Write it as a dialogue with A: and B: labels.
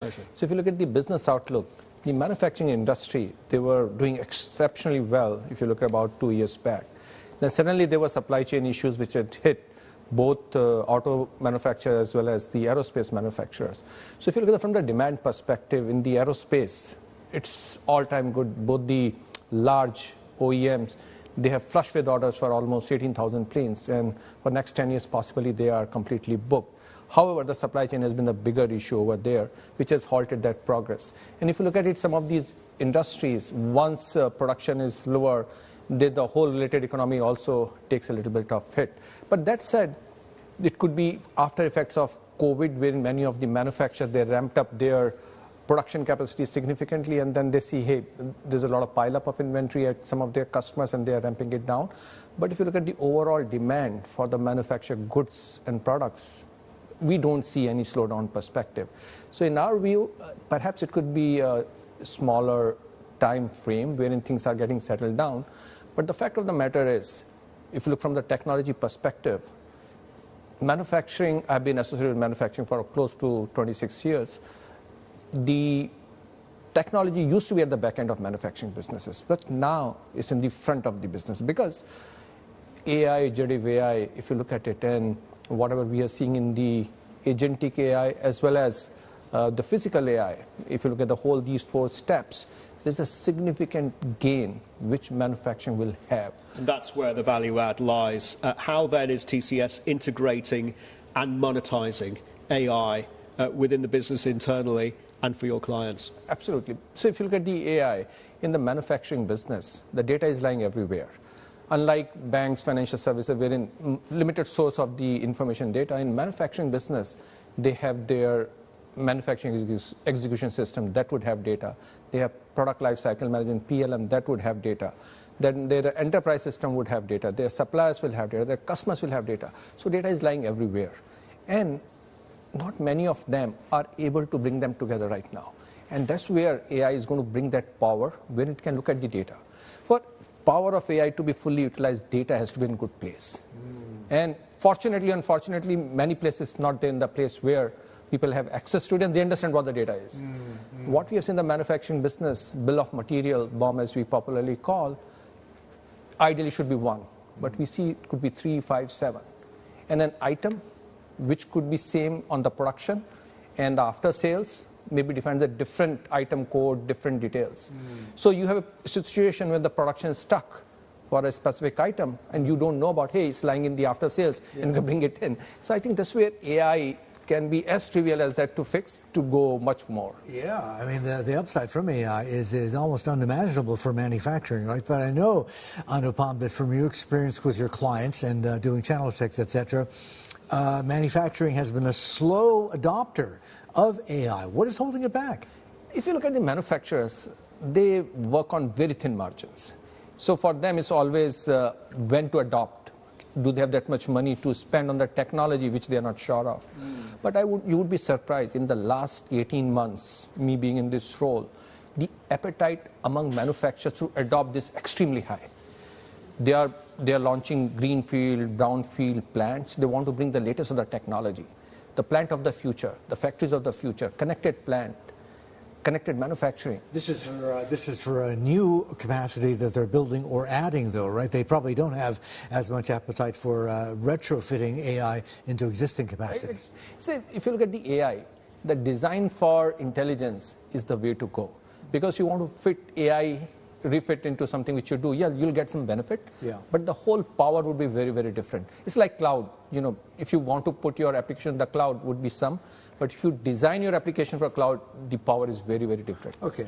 A: Pleasure.
B: So if you look at the business outlook, the manufacturing industry, they were doing exceptionally well if you look about 2 years back. Then suddenly there were supply chain issues which had hit both auto manufacturers as well as the aerospace manufacturers. So if you look at it from the demand perspective in the aerospace, it's all-time good. Both the large OEMs, they have flush with orders for almost 18,000 planes, and for next 10 years possibly they are completely booked. However, the supply chain has been the bigger issue over there, which has halted that progress. And if you look at it, some of these industries, once production is lower, the whole related economy also takes a little bit of hit. But that said, it could be after effects of COVID, where many of the manufacturers, they ramped up their production capacity significantly, and then they see, hey, there's a lot of pile-up of inventory at some of their customers, and they are ramping it down. But if you look at the overall demand for the manufactured goods and products, we don't see any slowdown perspective. So in our view, perhaps it could be a smaller time frame wherein things are getting settled down. But the fact of the matter is, if you look from the technology perspective, manufacturing, I've been associated with manufacturing for close to 26 years. The technology used to be at the back end of manufacturing businesses, but now it's in the front of the business because AI, generative AI, if you look at it, and whatever we are seeing in the agentic AI as well as the physical AI, if you look at the whole these 4 steps, there's a significant gain which manufacturing will have.
A: And that's where the value add lies. How then is TCS integrating and monetizing AI within the business internally and for your clients?
B: Absolutely. So if you look at the AI in the manufacturing business, the data is lying everywhere. Unlike banks, financial services, wherein limited source of the information data, in manufacturing business, they have their manufacturing execution system that would have data. They have product lifecycle management, PLM, that would have data. Then their enterprise system would have data. Their suppliers will have data. Their customers will have data. So data is lying everywhere. And not many of them are able to bring them together right now. And that's where AI is going to bring that power, when it can look at the data. For power of AI to be fully utilized, data has to be in a good place. And fortunately, unfortunately, many places not in the place where people have access to it and they understand what the data is. What we have seen in the manufacturing business, bill of material, BOM as we popularly call, ideally should be 1. But we see it could be 3, 5, 7. And an item which could be same on the production and after sales maybe defines a different item code, different details. So you have a situation where the production is stuck for a specific item and you don't know about, hey, it's lying in the after sales and you can bring it in. So I think that's where AI can be as trivial as that to fix, to go much more.
C: Yeah, I mean, the upside from AI is almost unimaginable for manufacturing, right? But I know, Anupam, that from your experience with your clients and doing channel checks, etc., manufacturing has been a slow adopter of AI. What is holding it back?
B: If you look at the manufacturers, they work on very thin margins. So for them, it's always when to adopt. Do they have that much money to spend on the technology which they are not sure of? But you would be surprised, in the last 18 months, me being in this role, the appetite among manufacturers to adopt this extremely high. They are launching greenfield, brownfield plants. They want to bring the latest of the technology. The plant of the future, the factories of the future, connected plant, connected manufacturing.
C: This is for a new capacity that they're building or adding, though, right? They probably don't have as much appetite for retrofitting AI into existing capacities.
B: So if you look at the AI, the design for intelligence is the way to go, because you want to fit AI, refit into something which you do. Yeah, you'll get some benefit, but the whole power would be very, very different. It's like cloud. You know, if you want to put your application in the cloud, would be some. But if you design your application for cloud, the power is very, very different.
C: Okay.